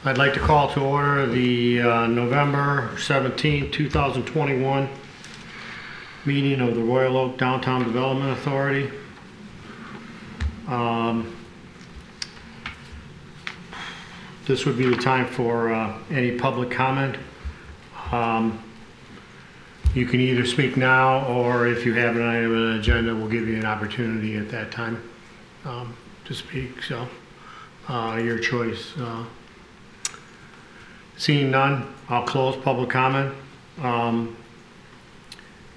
I'd like to call to order the November 17, 2021 meeting of the Royal Oak Downtown Development Authority. This would be the time for any public comment. You can either speak now, or if you have an item on the agenda, we'll give you an opportunity at that time to speak. So your choice. Seeing none, I'll close public comment. And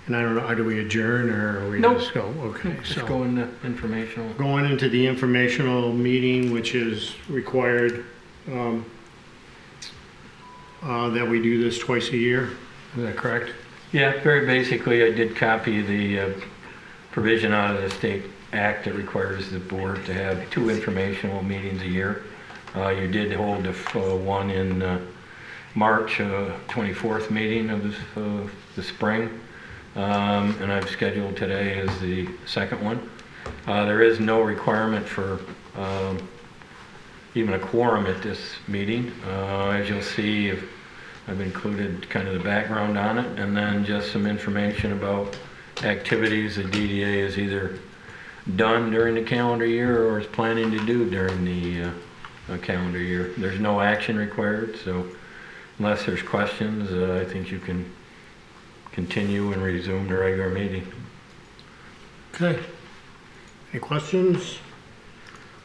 I don't know, do we adjourn or are we Nope. just go? Okay, Just go into informational. Going into the informational meeting, which is required that we do this twice a year. Is that correct? Yeah, very basically, I did copy the provision out of the state act that requires the board to have 2 informational meetings a year. You did hold one in March 24th meeting of the spring, and I've scheduled today as the second one. There is no requirement for even a quorum at this meeting. As you'll see, I've included kind of the background on it, and then just some information about activities the DDA is either done during the calendar year or is planning to do during the calendar year. There's no action required, so unless there's questions, I think you can continue and resume the regular meeting. Okay. Any questions?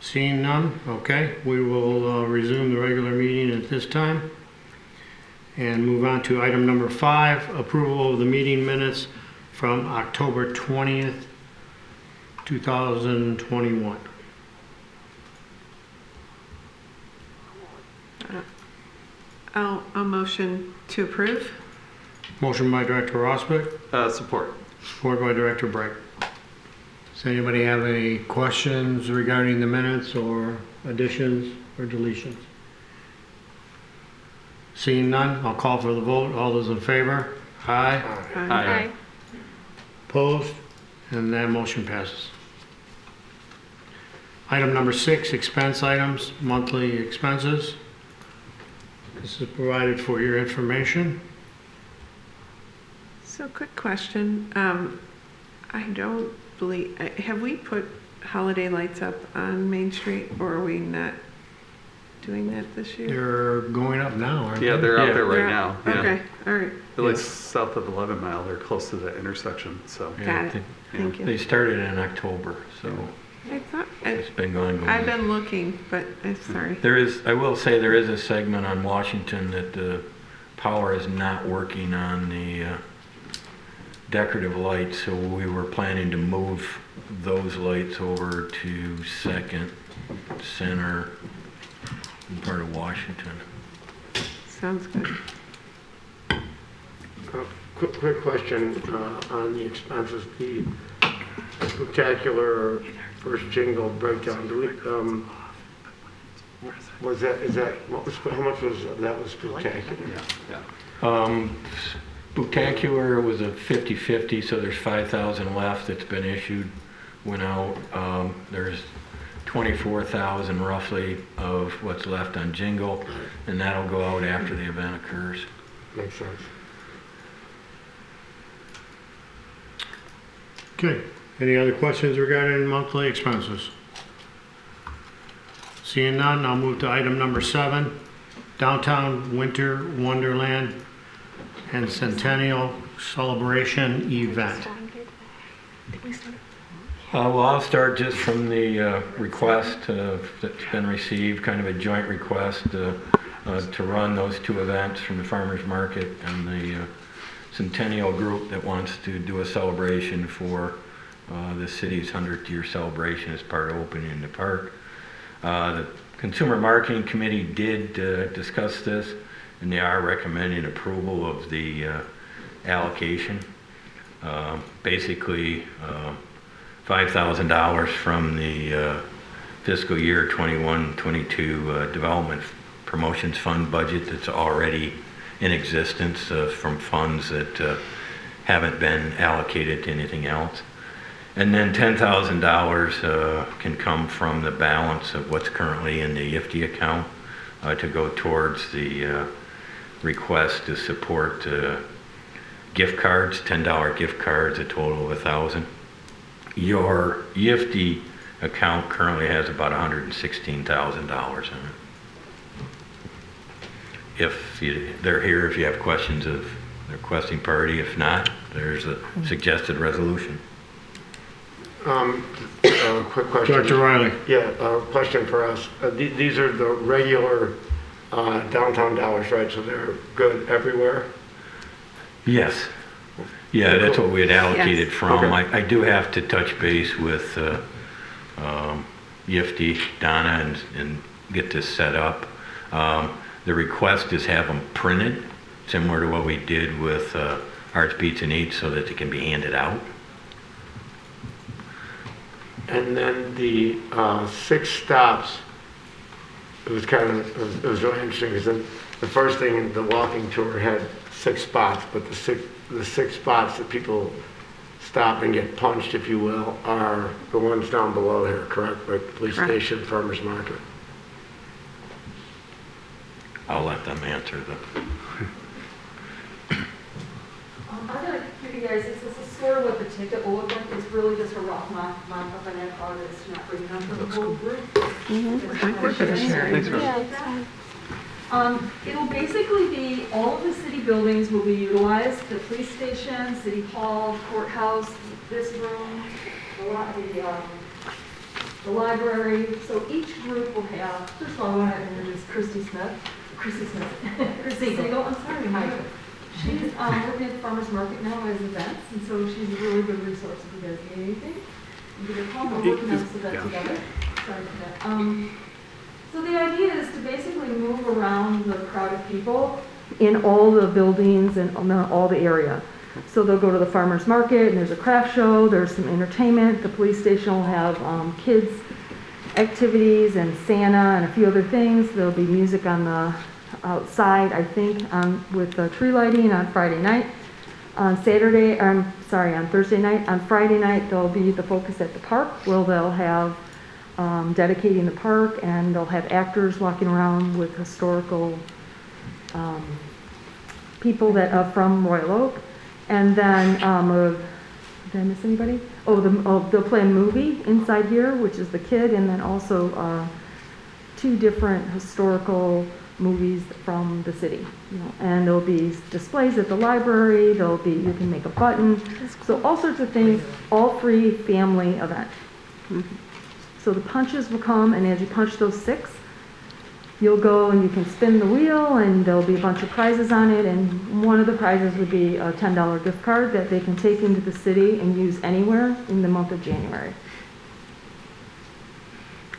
Seeing none, okay. We will resume the regular meeting at this time and move on to item number 5, approval of the meeting minutes from October 20th, 2021. I'll motion to approve. Motion by Director Rosbeck, Support. support by Director Bright. Does anybody have any questions regarding the minutes or additions or deletions? Seeing none, I'll call for the vote. All those in favor? Aye. Aye. Opposed? And that motion passes. Item number 6, expense items, monthly expenses. This is provided for your information. So quick question. I don't believe, have we put holiday lights up on Main Street, or are we not doing that this year? They're going up now, aren't they? Yeah, they're out there They're right now. out? Yeah. Okay, all right. They're like south of 11 Mile. They're close to the intersection. So Got it. Thank you. They started in October, so I thought, it's been going. I've been looking, but I'm sorry. There is, I will say, there is a segment on Washington that the power is not working on the decorative lights, so we were planning to move those lights over to 2nd, Center, and part of Washington. Sounds good. Quick question on the expenses. The spectacular first jingle breakdown. Do we, was that, is that, what was, how much was that was spectacular? yeah. Spectacular was a 50-50, so there's 5,000 left that's been issued, went out. There's 24,000 roughly of what's left on jingle, and that'll go out after the event occurs. Makes sense. Okay. Any other questions regarding monthly expenses? Seeing none, I'll move to item number 7, Downtown Winter Wonderland and Centennial Celebration Event. Well, I'll start just from the request that's been received, kind of a joint request to run those 2 events from the Farmers Market and the Centennial group that wants to do a celebration for the city's 100th year celebration as part of opening the park. The Consumer Marketing Committee did discuss this, and they are recommending approval of the allocation. Basically, $5,000 from the fiscal year 21-22 Development Promotions Fund budget that's already in existence from funds that haven't been allocated to anything else. And then $10,000 can come from the balance of what's currently in the IFTI account to go towards the request to support gift cards, $10 gift cards, a total of $1,000. Your YIFT account currently has about $116,000 in it. They're here if you have questions of the requesting party. If not, there's a suggested resolution. Quick question. Director Riley. Yeah, question for us. These are the regular downtown dollars, right? So they're good everywhere? Yes. Yeah, that's what we had allocated Yes. from. Okay. I do have to touch base with YIFT, Donna, and get this set up. The request is have them printed, similar to what we did with Arts, Beats, and Eats, so that they can be handed out. And then the 6 stops, it was really interesting because then the first thing, the walking tour had 6 spots, but the six spots that people stop and get punched, if you will, are the ones down below here, correct? Like police Correct. station, farmer's market. I'll let them answer the. I'm gonna give you guys, this is sort of what the ticket will look like. It's really just a rough mock-up, and I apologize to not bring it on for the whole group. We're good at sharing. It'll basically be, all of the city buildings will be utilized, the police station, city hall, courthouse, this room, the library. So each group will have, first of all, I want to introduce Christy Siegel, I'm sorry, Mike. She's working at the farmer's market now as events, and so she's a really good resource if you guys need anything. You give her a call, we're working on this event together. Sorry for that. So the idea is to basically move around the crowd of people in all the buildings and all the area. So they'll go to the farmer's market, and there's a craft show, there's some entertainment. The police station will have kids activities and Santa and a few other things. There'll be music on the outside, I think, with tree lighting on Friday night. On Thursday night. On Friday night, there'll be the focus at the park, where they'll have dedicating the park, and they'll have actors walking around with historical people that are from Royal Oak. And then, did I miss anybody? They'll play a movie inside here, which is The Kid, and then also 2 different historical movies from the city. And there'll be displays at the library. You can make a button. So all sorts of things, all free family event. So the punches will come, and as you punch those 6, you'll go and you can spin the wheel, and there'll be a bunch of prizes on it, and one of the prizes would be a $10 gift card that they can take into the city and use anywhere in the month of January.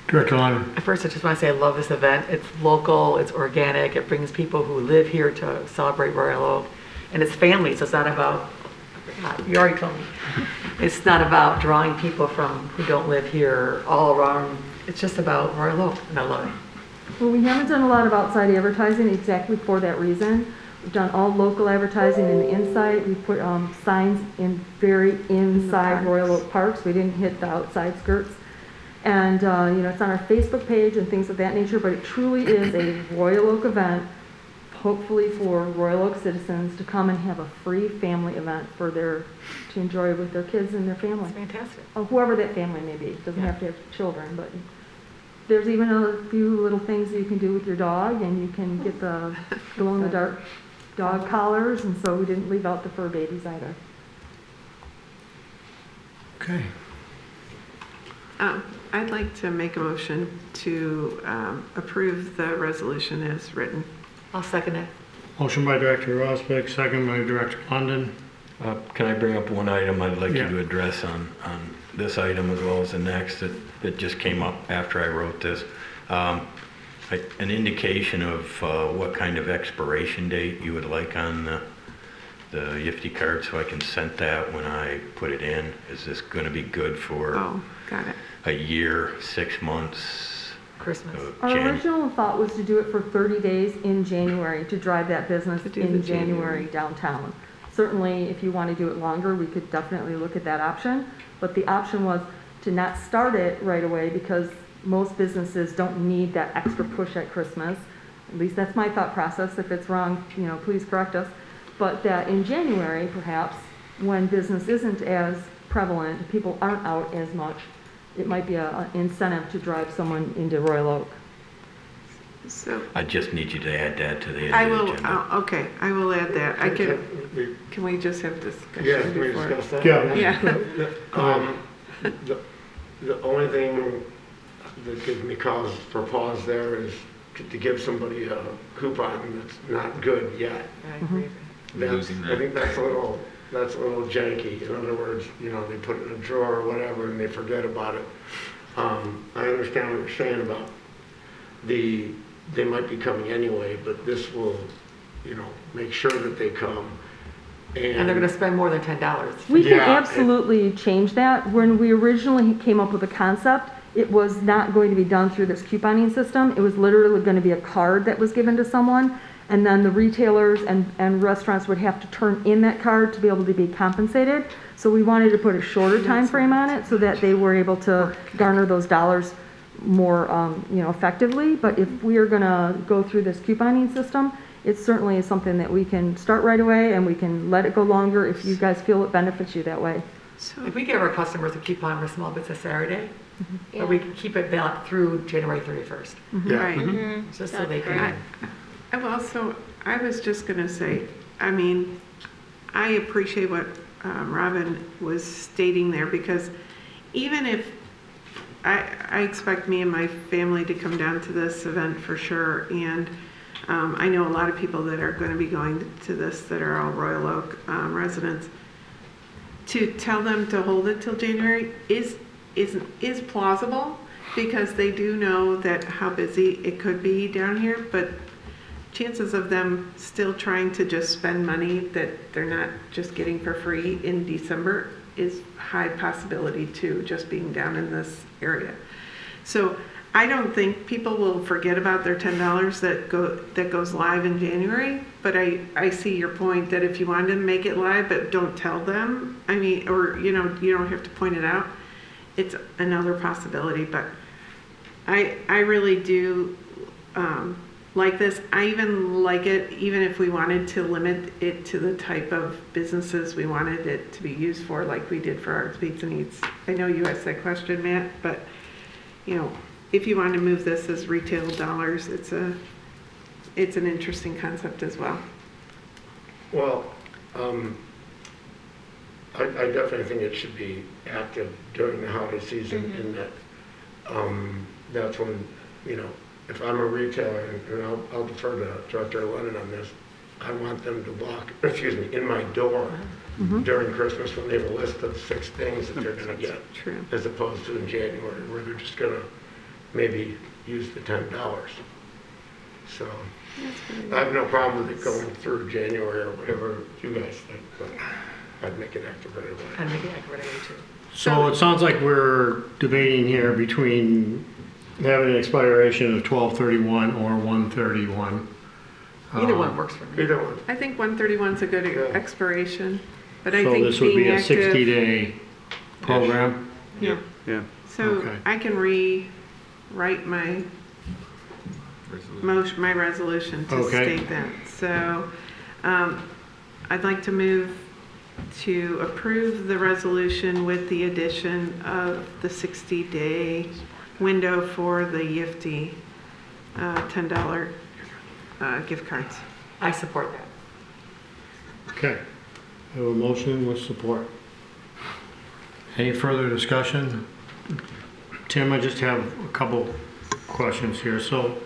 Director Lyman. First, I just want to say I love this event. It's local, it's organic, it brings people who live here to celebrate Royal Oak, and it's family, so it's not about, you already told me, it's not about drawing people from who don't live here all around. It's just about Royal Oak, and I love it. Well, we haven't done a lot of outside advertising exactly for that reason. We've done all local advertising in the inside. We put signs in very inside Royal Oak parks. We didn't hit the outside skirts. And, it's on our Facebook page and things of that nature, but it truly is a Royal Oak event, hopefully for Royal Oak citizens to come and have a free family event to enjoy with their kids and their family. It's fantastic. Whoever that family may be. It doesn't have to have children, but there's even a few little things that you can do with your dog, and you can get the glow-in-the-dark dog collars, and so we didn't leave out the fur babies either. Okay. I'd like to make a motion to approve the resolution as written. I'll second it. Motion by Director Rosbeck, second by Director London. Can I bring up one item I'd like Yeah. you to address on this item as well as the next that just came up after I wrote this? An indication of what kind of expiration date you would like on the YIFT card, so I can send that when I put it in. Is this going to be good for Oh, got it. a year, 6 months? Christmas. Our original thought was to do it for 30 days in January, to drive that business To do the in January. January downtown. Certainly, if you want to do it longer, we could definitely look at that option. But the option was to not start it right away, because most businesses don't need that extra push at Christmas. at least that's my thought process. If it's wrong, please correct us. But that in January, perhaps, when business isn't as prevalent, people aren't out as much, it might be an incentive to drive someone into Royal Oak. So I just need you to add that to the end I of the will, agenda. okay, I will add that. Can we just have discussion Yeah, can we before? discuss that? Yeah. Yeah. The only thing that gives me cause for pause there is to give somebody a coupon that's not good yet. I agree. I think that's a little janky. In other words, they put it in a drawer or whatever and they forget about it. I understand what you're saying about they might be coming anyway, but this will, make sure that they come. And they're gonna spend more than $10. We can Yeah, absolutely change that. When we originally came up with the concept, it was not going to be done through this couponing system. It was literally going to be a card that was given to someone, and then the retailers and restaurants would have to turn in that card to be able to be compensated. So we wanted to put a shorter time frame on it so that they were able to garner those dollars more, effectively. But if we are going to go through this couponing system, it certainly is something that we can start right away, and we can let it go longer if you guys feel it benefits you that way. So, If we give our customers a coupon for Small Business Saturday, but we can keep it valid through January 31st, Yeah. right. just so they can. I was just gonna say, I appreciate what Robin was stating there, because even if, I expect me and my family to come down to this event for sure, and I know a lot of people that are gonna be going to this that are all Royal Oak residents. To tell them to hold it till January is plausible, because they do know that how busy it could be down here, but chances of them still trying to just spend money that they're not just getting for free in December is high possibility too, just being down in this area. So I don't think people will forget about their $10 that goes live in January, but I see your point that if you wanted to make it live but don't tell them, or you don't have to point it out, it's another possibility. But I really do like this. I even like it even if we wanted to limit it to the type of businesses we wanted it to be used for, like we did for Arts Beats and Eats. I know you asked that question, Matt, but if you want to move this as retail dollars, it's an interesting concept as well. Well, I definitely think it should be active during the holiday season, in that that's when, if I'm a retailer, and I'll defer to Director Lennon on this, I want them to walk, in my door during Christmas when they have a list of 6 things that they're going to get, True. as opposed to in January where they're just going to maybe use the $10. So I have no problem with it going through January or whatever you guys think, but I'd make it active right away. And make it accurate too. So it sounds like we're debating here between having an expiration of 12/31 or 1/31. Either one works for me. Either one. I think 131 is a good expiration, but I So think this would be being a active. 60-day program? Yeah. Yeah. So Okay. I can rewrite my resolution to Okay. state that. So I'd like to move to approve the resolution with the addition of the 60-day window for the YIFT $10 gift cards. I support that. Okay. I have a motion with support. Any further discussion? Tim, I just have a couple questions here. So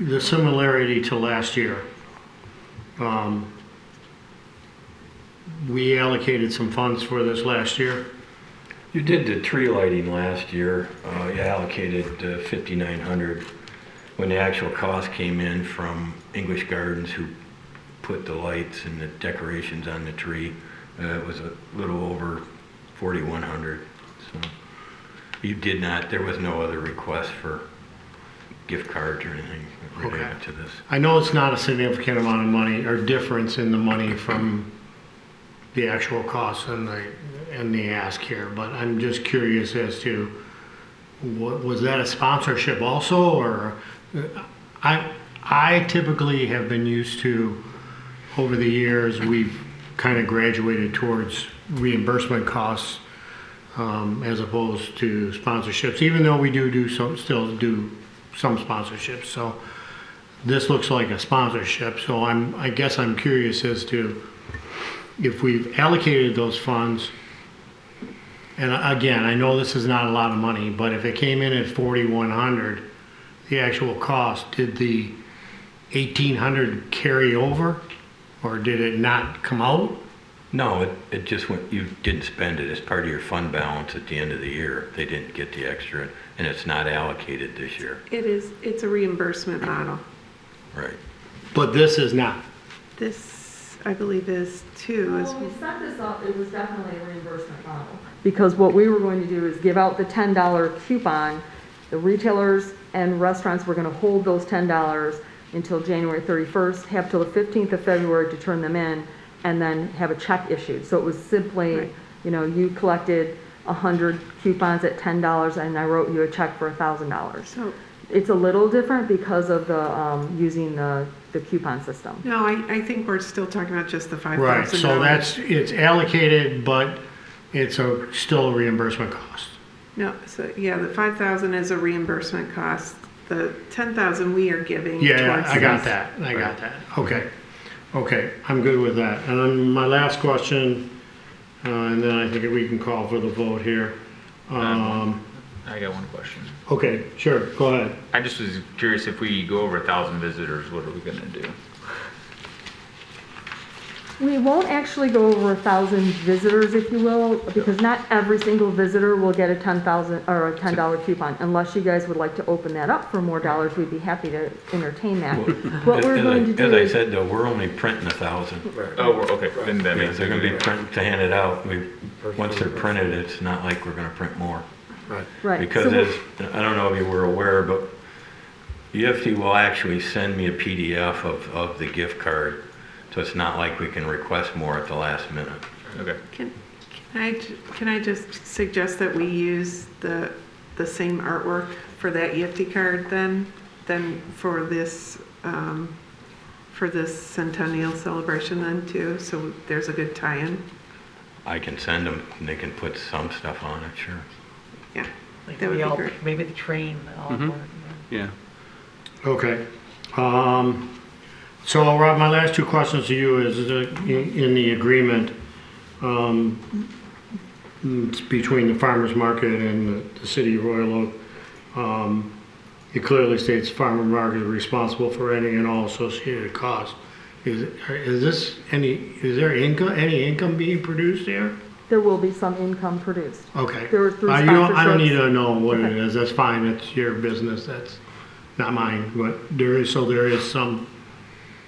the similarity to last year, we allocated some funds for this last year. You did the tree lighting last year. You allocated $5,900. When the actual cost came in from English Gardens, who put the lights and the decorations on the tree, it was a little over $4,100. So you did not, there was no other request for gift cards or anything related Okay. to this. I know it's not a significant amount of money or difference in the money from the actual cost and the ask here, but I'm just curious as to, was that a sponsorship also, or I typically have been used to, over the years, we've kind of graduated towards reimbursement costs as opposed to sponsorships, even though we still do some sponsorships. So this looks like a sponsorship. So I guess I'm curious as to if we've allocated those funds. And again, I know this is not a lot of money, but if it came in at 4,100, the actual cost, did the 1,800 carry over, or did it not come out? No, it just went, you didn't spend it as part of your fund balance at the end of the year. They didn't get the extra, and it's not allocated this year. It's a reimbursement model. Right. But this is not. This, I believe, is too. When we set this up, it was definitely a reimbursement model. Because what we were going to do is give out the $10 coupon. The retailers and restaurants were going to hold those $10 until January 31st, have till the 15th of February to turn them in, and then have a check issued. So it was simply, Right. You collected 100 coupons at $10, and I wrote you a check for $1,000. So, It's a little different because of the using the coupon system. no, I think we're still talking about just the $5,000. Right, so it's allocated, but it's still a reimbursement cost. No, so, yeah, the 5,000 is a reimbursement cost. The 10,000 we are giving Yeah, towards I got this. that, I got that. Okay, I'm good with that. And then my last question, and then I think we can call for the vote here. I got one question. Okay, sure, go ahead. I just was curious, if we go over 1,000 visitors, what are we gonna do? We won't actually go over 1,000 visitors, if you will, because not every single visitor will get a $10,000 or a $10 coupon. Unless you guys would like to open that up for more dollars, we'd be happy to entertain that. What we're going to do As I is, said, though, we're only printing 1,000. Oh, okay, then that Yeah, makes they're sense. gonna be printing to hand it out. Once they're printed, it's not like we're gonna print more. Right. right. Because so I don't know if you were aware, but UFT will actually send me a PDF of the gift card. So it's not like we can request more at the last minute. Okay. Can I just suggest that we use the same artwork for that EFT card then for this centennial celebration then too? So there's a good tie-in. I can send them, and they can put some stuff on it, sure. Yeah, Like that would be great. maybe the train. Yeah. Okay. So Rob, my last two questions to you is in the agreement it's between the farmer's market and the city of Royal Oak. It clearly states farmer market is responsible for any and all associated costs. Is there any income being produced here? there will be some income produced. Okay. There was through I don't sponsorships. need to know what it Okay. is. That's fine. It's your business. That's not mine. But there is some,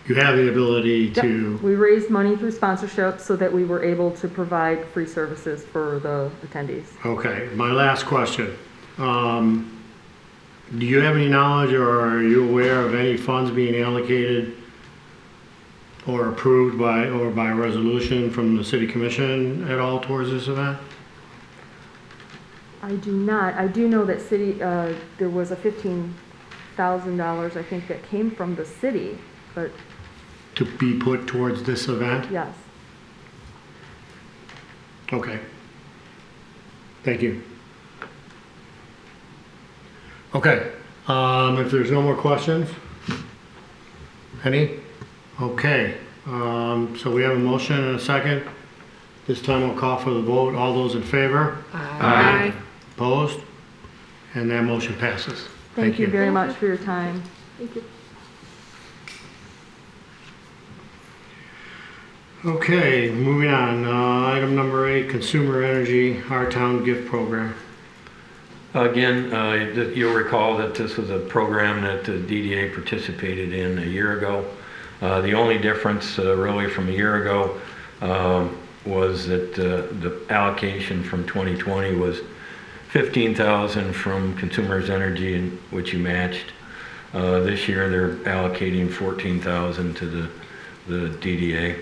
you have the ability Yep. to, We raised money through sponsorships so that we were able to provide free services for the attendees. okay. My last question. Do you have any knowledge or are you aware of any funds being allocated or approved by resolution from the city commission at all towards this event? I do not. I do know that city, there was a $15,000, I think, that came from the city, but To be put towards this event? yes. Okay. Thank you. Okay, if there's no more questions? Any? Okay, so we have a motion and a second. This time we'll call for the vote. All those in favor? Aye. Opposed? And that motion passes. Thank you very much for your time. Thank you. Okay, moving on. Item number 8, Consumer Energy Our Town Gift Program. Again, you'll recall that this was a program that the DDA participated in a year ago. The only difference really from a year ago was that the allocation from 2020 was $15,000 from Consumers Energy, which you matched. This year they're allocating $14,000 to the DDA,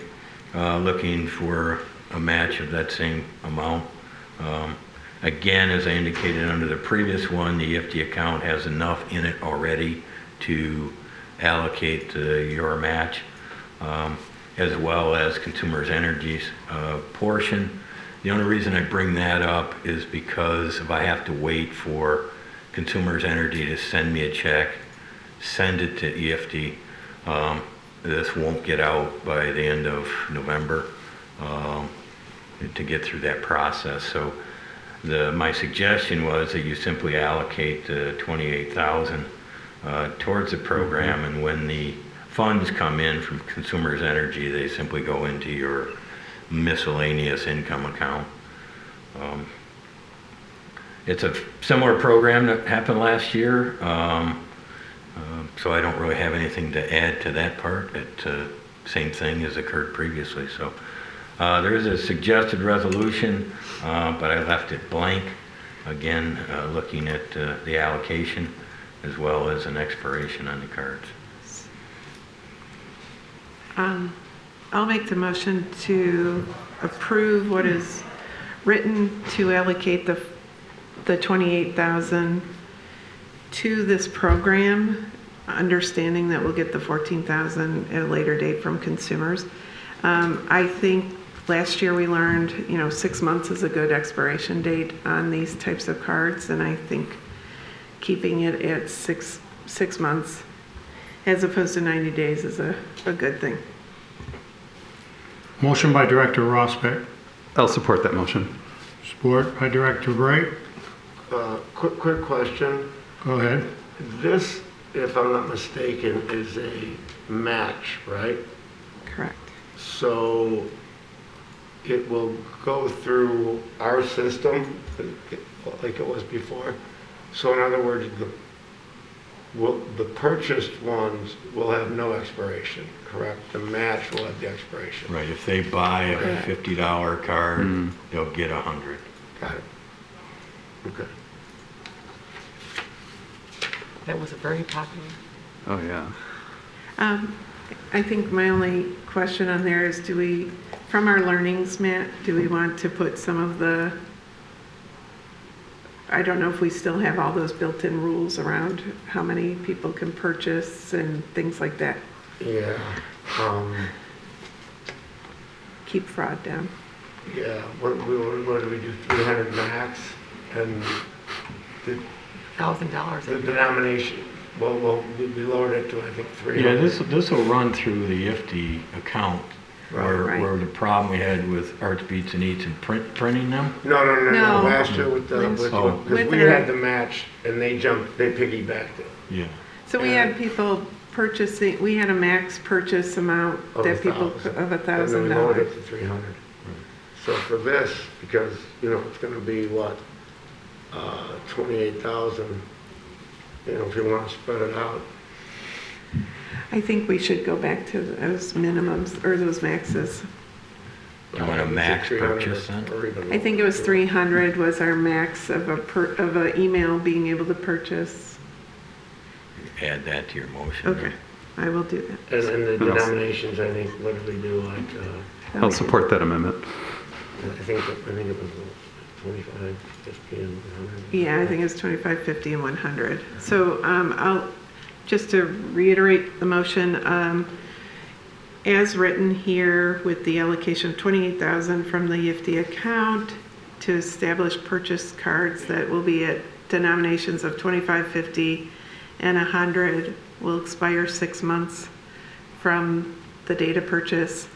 looking for a match of that same amount. Again, as I indicated under the previous one, the EFT account has enough in it already to allocate your match, as well as Consumers Energy's portion. The only reason I bring that up is because if I have to wait for Consumers Energy to send me a check, send it to EFT, this won't get out by the end of November to get through that process. So my suggestion was that you simply allocate the $28,000 towards the program, and when the funds come in from Consumers Energy, they simply go into your miscellaneous income account. It's a similar program that happened last year, so I don't really have anything to add to that part. Same thing has occurred previously. So there is a suggested resolution, but I left it blank. Again, looking at the allocation as well as an expiration on the cards. I'll make the motion to approve what is written to allocate the $28,000 to this program, understanding that we'll get the $14,000 at a later date from consumers. I think last year we learned, 6 months is a good expiration date on these types of cards, and I think keeping it at six months as opposed to 90 days is a good thing. Motion by Director Rosbeck, I'll support that motion. support by Director Bright. Quick question. Go ahead. This, if I'm not mistaken, is a match, right? Correct. So it will go through our system like it was before. So in other words, the purchased ones will have no expiration, correct? The match will have the expiration. Right, if they buy a Correct. $50 card, they'll get 100. Got it. Okay. That was a very popular. Oh, yeah. I think my only question on there is, from our learnings, Matt, do we want to put some of the, I don't know if we still have all those built-in rules around how many people can purchase and things like that. Yeah. Keep fraud down. Yeah. What did we do? 300 max, and the $1,000. denomination. Well, we lowered it to I think 300. Yeah, this will run through the IFTI account, Right. where the problem we had with Arts, Beats, and Eats and printing them. No. No. Last year with Oh. because we With our- had the match and they piggybacked it. Yeah. So we had people purchasing, we had a max purchase amount Of that people, 1,000. of And then we lowered $1,000. it to 300. So for this, because it's going to be what, 28,000. If you want to spread it out. I think we should go back to those minimums, or those maxes. You want a max 300 purchase then? or even I think it was 300 was our max of a email being able to purchase. Add that to your motion. Okay, I will do that. And the And I'll- denominations, I think, what did we do? Like, I'll support that amendment. I think it was 25, 50, and 100. Yeah, I think it was 25, 50, and 100. So just to reiterate the motion, as written here with the allocation of $28,000 from the IFTI account to establish purchase cards that will be at denominations of 25, 50, and 100, will expire 6 months from the date of purchase.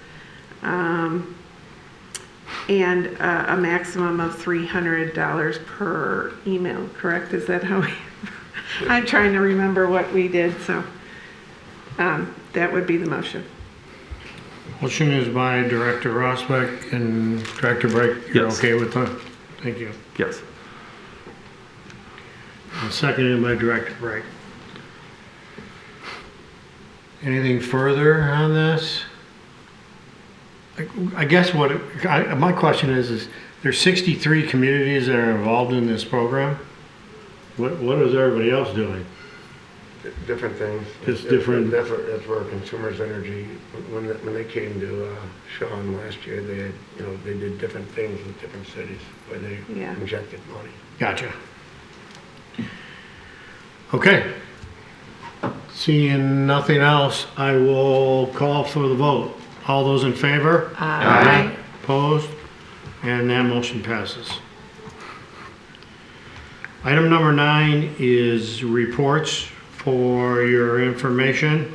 And a maximum of $300 per email, correct? Is that how we, I'm trying to remember what we did, so that would be the motion. Motion is by Director Rosbeck, and Director Bright, you're Yes. okay with that? Thank you. Yes. And seconded by Director Bright. Anything further on this? I guess my question is there's 63 communities that are involved in this program. What is everybody else doing? Different things. Just different- That's where Consumers Energy, when they came to Sean last year, they had, they did different things in different cities where they Yeah. injected money. Gotcha. Okay. Seeing nothing else, I will call for the vote. All those in favor? Aye. Opposed? And that motion passes. Item number 9 is reports for your information.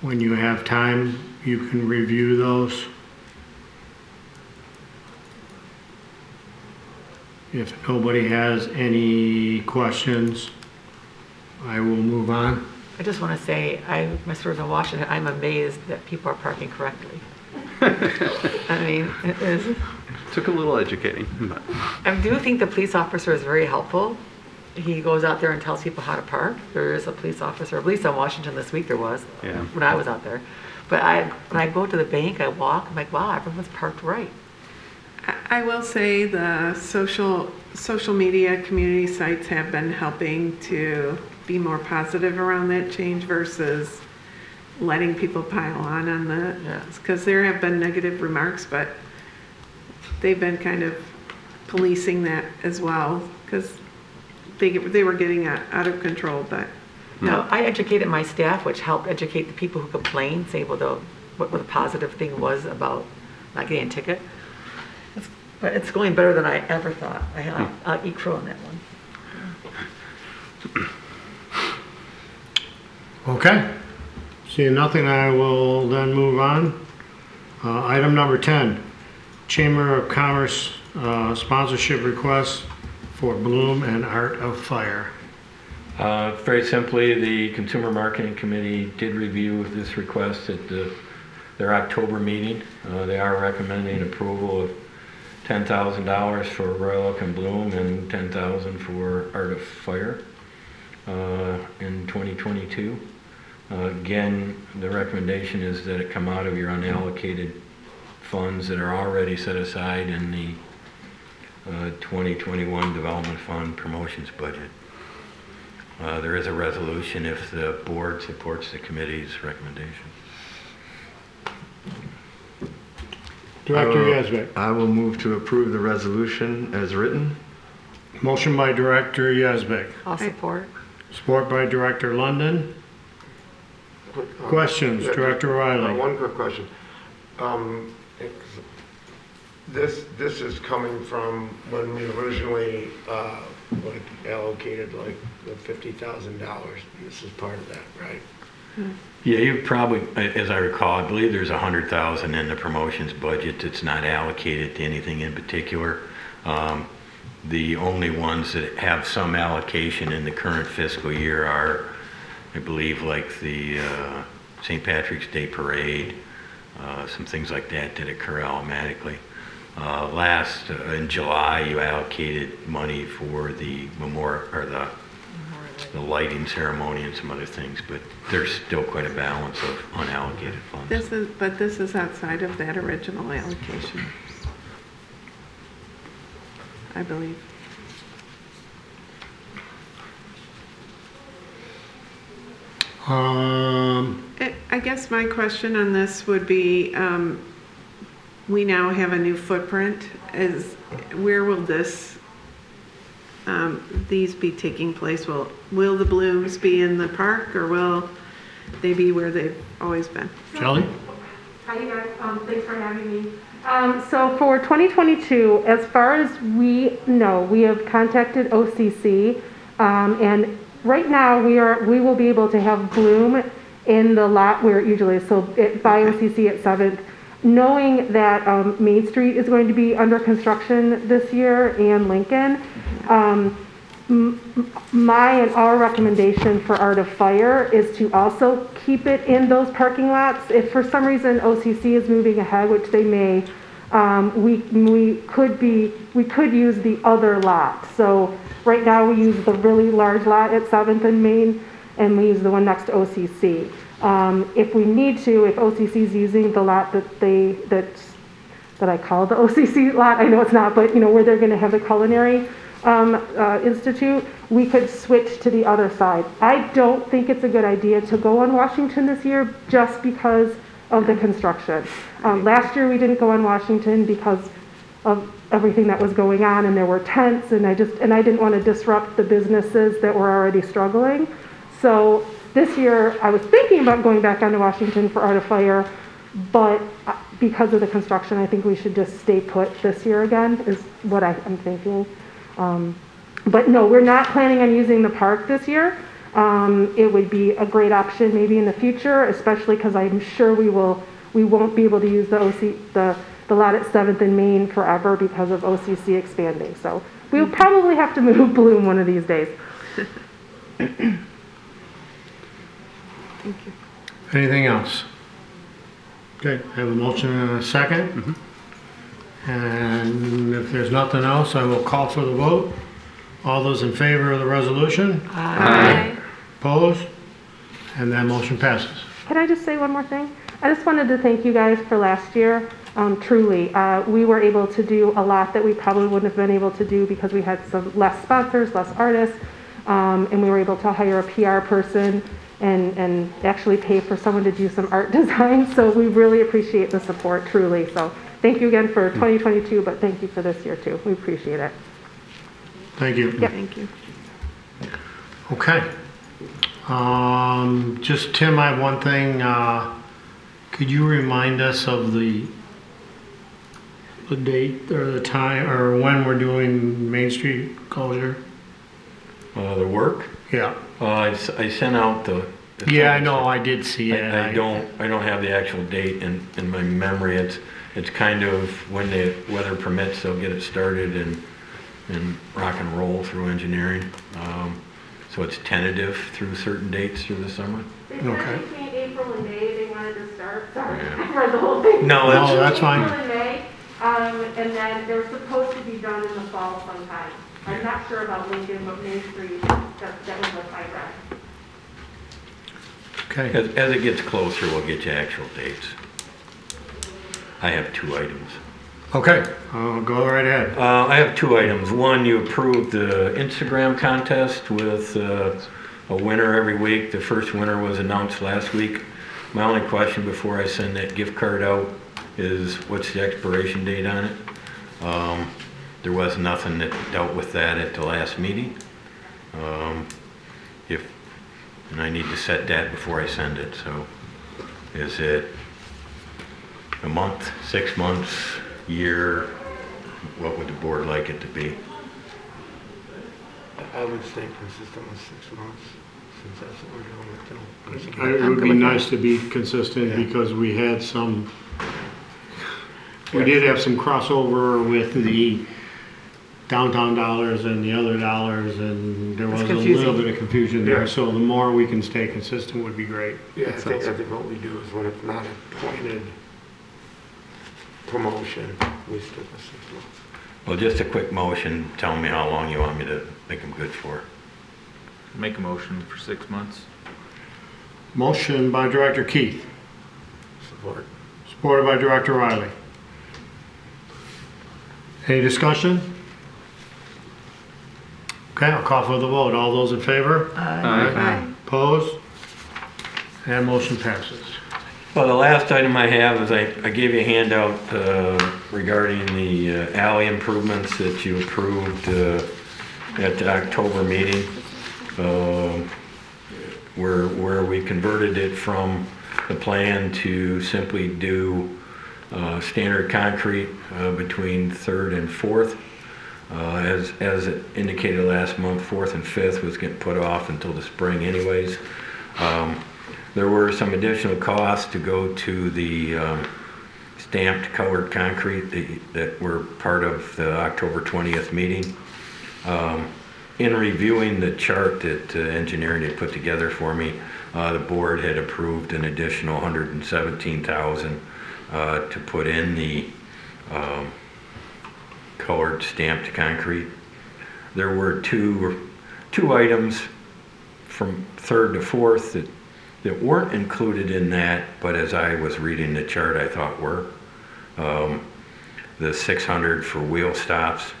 When you have time, you can review those. If nobody has any questions, I will move on. I just want to say, my stores in Washington, I'm amazed that people are parking correctly. I mean, it is. Took a little educating, but I do think the police officer is very helpful. He goes out there and tells people how to park. There is a police officer, at least on Washington this week there was, Yeah. when I was out there. But when I go to the bank, I walk, I'm like, wow, everyone's parked right. I will say the social media community sites have been helping to be more positive around that change versus letting people pile on the, Yeah. because there have been negative remarks, but they've been kind of policing that as well, because they were getting out of control, but. No, I educated my staff, which helped educate the people who complained, say what the positive thing was about not getting a ticket. But it's going better than I ever thought. I'll eat crow on that one. Okay. Seeing nothing, I will then move on. Item number 10, Chamber of Commerce sponsorship request for Bloom and Art of Fire. Very simply, the Consumer Marketing Committee did review this request at their October meeting. They are recommending approval of $10,000 for Royal Oak and Bloom and $10,000 for Art of Fire in 2022. Again, the recommendation is that it come out of your unallocated funds that are already set aside in the 2021 Development Fund promotions budget. There is a resolution if the board supports the committee's recommendation. Director Yazbek. I will move to approve the resolution as written. Motion by Director Yazbek, I'll support. support by Director London. Questions, Director Riley? One quick question. This is coming from when we originally allocated like the $50,000. This is part of that, right? Yeah, you probably, as I recall, I believe there's $100,000 in the promotions budget that's not allocated to anything in particular. The only ones that have some allocation in the current fiscal year are, I believe, like the St. Patrick's Day Parade, some things like that that occur automatically. Last in July, you allocated money for the memorial or the lighting ceremony and some other things, but there's still quite a balance of unallocated funds. This is outside of that original allocation, I believe. I guess my question on this would be, we now have a new footprint. Where will these be taking place? Will the blooms be in the park, or will they be where they've always been? Shelley? Hi, you guys. Thanks for having me. So for 2022, as far as we know, we have contacted OCC, and right now we will be able to have Bloom in the lot where it usually is, so by OCC at 7th. Knowing that Main Street is going to be under construction this year and Lincoln, my and our recommendation for Art of Fire is to also keep it in those parking lots. If for some reason OCC is moving ahead, which they may, we could use the other lot. So right now we use the really large lot at 7th and Main, and we use the one next to OCC. If we need to, if OCC is using the lot that I call the OCC lot, I know it's not, but where they're going to have the culinary institute, we could switch to the other side. I don't think it's a good idea to go on Washington this year just because of the construction. Last year we didn't go on Washington because of everything that was going on, and there were tents, and I didn't want to disrupt the businesses that were already struggling. So this year, I was thinking about going back onto Washington for Art of Fire, but because of the construction, I think we should just stay put this year again, is what I'm thinking. But no, we're not planning on using the park this year. It would be a great option maybe in the future, especially because I'm sure we won't be able to use the lot at 7th and Main forever because of OCC expanding. So we'll probably have to move Bloom one of these days. Thank you. Anything else? Okay, I have a motion and a second. Mm-hmm. And if there's nothing else, I will call for the vote. All those in favor of the resolution? Aye. Opposed? And that motion passes. Can I just say one more thing? I just wanted to thank you guys for last year. Truly, we were able to do a lot that we probably wouldn't have been able to do because we had some less sponsors, less artists, and we were able to hire a PR person and actually pay for someone to do some art design. So we really appreciate the support, truly. So thank you again for 2022, but thank you for this year too. We appreciate it. Thank you. Yep. Thank you. Okay. Just Tim, I have one thing. Could you remind us of the date or the time or when we're doing Main Street closure? The work? Yeah. I sent out the. Yeah, I know. I did see it. I don't have the actual date in my memory. It's kind of when the weather permits, they'll get it started and rock and roll through engineering. So it's tentative through certain dates through the summer. They said Okay. between April and May they wanted to start. Sorry, Yeah. I read the whole thing. No, that's fine. April and May, and then they're supposed to be done in the fall sometime. I'm not sure about Lincoln, but Main Street, that was what I read. Okay. As it gets closer, we'll get you actual dates. I have 2 items. Okay. Go right ahead. I have 2 items. One, you approved the Instagram contest with a winner every week. The first winner was announced last week. My only question before I send that gift card out is what's the expiration date on it? There was nothing that dealt with that at the last meeting. And I need to set that before I send it. So is it a month, 6 months, year? What would the board like it to be? I would stay consistent with 6 months, since that's what we're doing with It would be nice to be consistent because we had some, we did have some crossover with the downtown dollars and the other dollars, and there was a little bit of confusion there. Yeah. So the more we can stay consistent would be great. Yeah, I think what we do is when it's not a pointed promotion, we stick with 6 months. Well, just a quick motion, tell me how long you want me to make them good for. Make a motion for 6 months. Motion by Director Keith, Support. supported by Director Riley. Any discussion? Okay, I'll call for the vote. All those in favor? Aye. Opposed? And motion passes. Well, the last item I have is I gave you a handout regarding the alley improvements that you approved at the October meeting, where we converted it from the plan to simply do standard concrete between 3rd and 4th. As it indicated last month, 4th and 5th was getting put off until the spring anyways. There were some additional costs to go to the stamped colored concrete that were part of the October 20th meeting. In reviewing the chart that engineering had put together for me, the board had approved an additional $117,000 to put in the colored stamped concrete. There were two items from 3rd to 4th that weren't included in that, but as I was reading the chart, I thought were. The 600 for wheel stops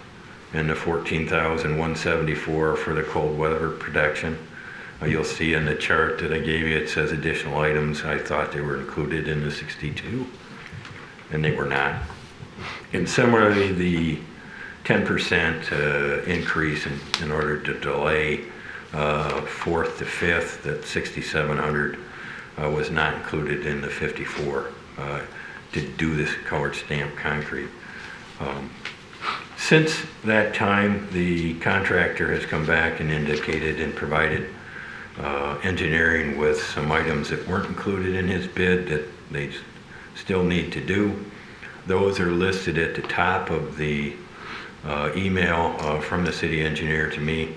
and the 14,174 for the cold weather protection. You'll see in the chart that I gave you, it says additional items. I thought they were included in the 62, and they were not. And similarly, the 10% increase in order to delay 4th to 5th, that 6,700 was not included in the 54 to do this colored stamped concrete. Since that time, the contractor has come back and indicated and provided engineering with some items that weren't included in his bid that they still need to do. Those are listed at the top of the email from the city engineer to me.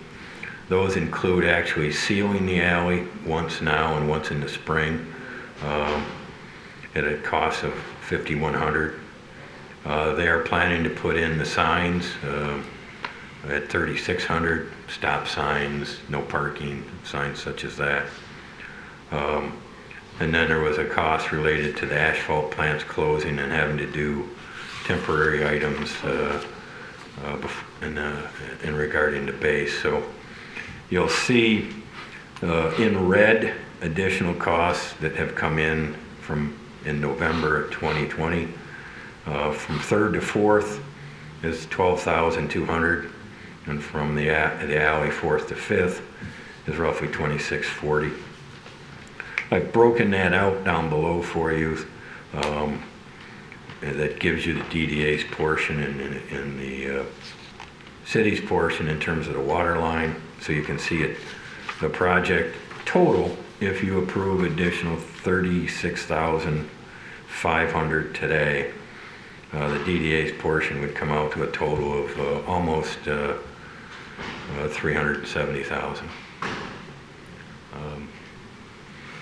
Those include actually sealing the alley once now and once in the spring at a cost of $5,100. They are planning to put in the signs at $3,600, stop signs, no parking, signs such as that. And then there was a cost related to the asphalt plants closing and having to do temporary items in regarding the base. So you'll see in red additional costs that have come in in November of 2020. From 3rd to 4th is $12,200, and from the alley 4th to 5th is roughly $2,640. I've broken that out down below for you. That gives you the DDA's portion and the city's portion in terms of the water line, so you can see it. The project total, if you approve additional $36,500 today, the DDA's portion would come out to a total of almost $370,000.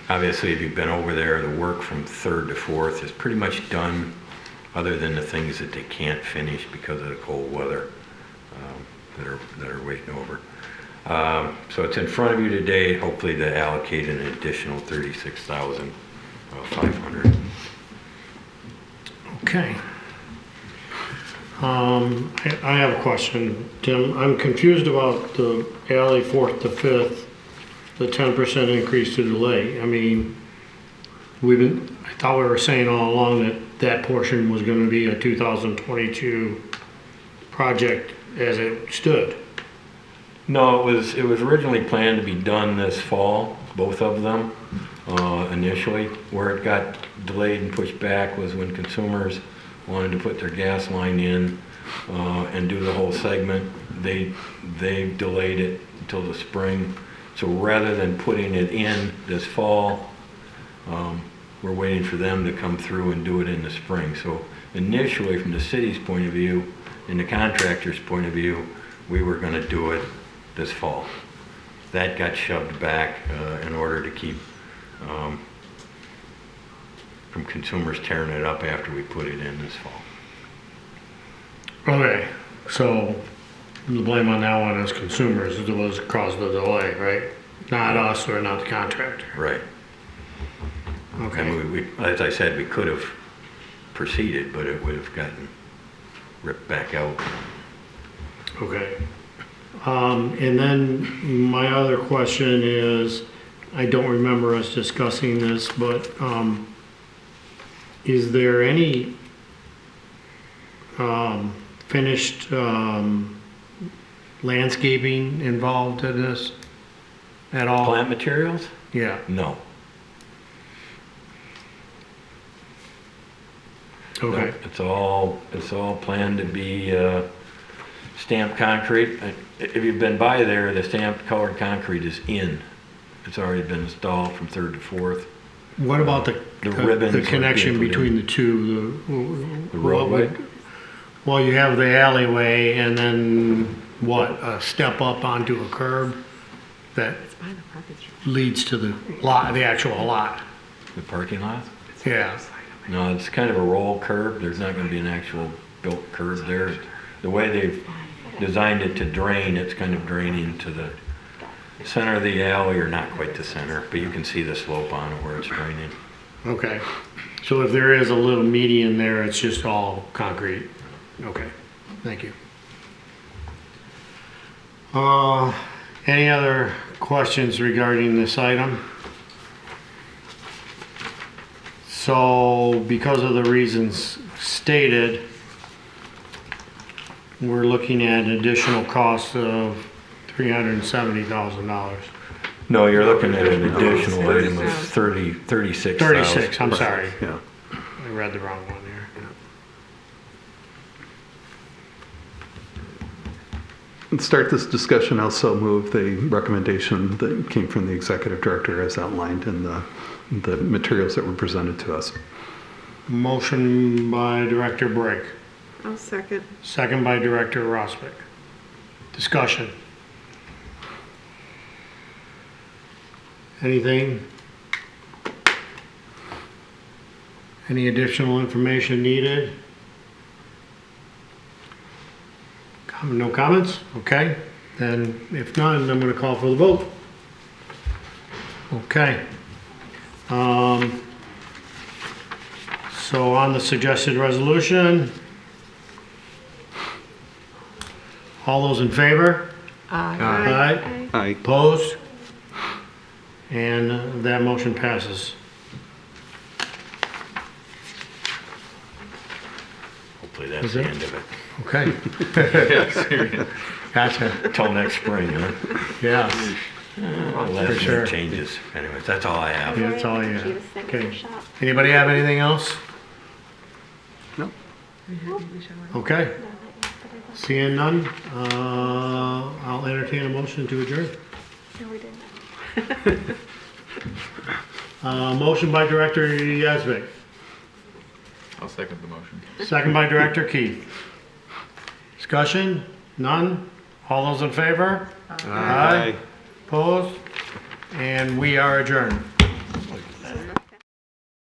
Obviously, if you've been over there, the work from 3rd to 4th is pretty much done, other than the things that they can't finish because of the cold weather that are waiting over. So it's in front of you today, hopefully to allocate an additional $36,500. Okay. I have a question, Tim. I'm confused about the alley 4th to 5th, the 10% increase to delay. I mean, I thought we were saying all along that portion was going to be a 2022 project as it stood. No, it was originally planned to be done this fall, both of them, initially. Where it got delayed and pushed back was when consumers wanted to put their gas line in and do the whole segment. They delayed it until the spring. So rather than putting it in this fall, we're waiting for them to come through and do it in the spring. So initially, from the city's point of view and the contractor's point of view, we were going to do it this fall. That got shoved back in order to keep from consumers tearing it up after we put it in this fall. Okay, so the blame on that one is consumers. It was caused the delay, right? Not us or not the contractor. Right. Okay. And we, as I said, we could have proceeded, but it would have gotten ripped back out. Okay. And then my other question is, I don't remember us discussing this, but is there any finished landscaping involved in this at all? Plant materials? Yeah. No. Okay. No, it's all planned to be stamped concrete. If you've been by there, the stamped colored concrete is in. It's already been installed from 3rd to 4th. What about the ribbons the connection between the two? The roadway? Well, you have the alleyway and then what, a step up onto a curb that leads to the lot, the actual lot? The parking lot? Yeah. No, it's kind of a roll curb. There's not going to be an actual built curb there. The way they've designed it to drain, it's kind of draining to the center of the alley, or not quite the center, but you can see the slope on it where it's draining. Okay. So if there is a little median there, it's just all concrete? Okay, thank you. Any other questions regarding this item? So because of the reasons stated, we're looking at an additional cost of $370,000. No, you're looking at an additional item of 36,000. 36, I'm sorry. Yeah. I read the wrong one there. And start this discussion, I also move the recommendation that came from the executive director as outlined in the materials that were presented to us. Motion by Director Brake, I'll second. second by Director Rossbeck. Discussion. Anything? Any additional information needed? No comments? Okay, then if none, I'm gonna call for the vote. Okay. So on the suggested resolution, all those in favor? Aye. Aye. Opposed? And that motion passes. Hopefully that's Is the it? end of it. Okay. Gotcha. Until next spring, huh? Yeah. Unless For sure. it changes. Anyways, that's all I have. Yeah, that's all you have. Okay. Anybody have anything else? No. Okay. Seeing none, I'll entertain a motion to adjourn. No, we didn't. Motion by Director Yazbek, I'll second the motion. second by Director Keith. Discussion? None? All those in favor? Aye. Opposed? And we are adjourned.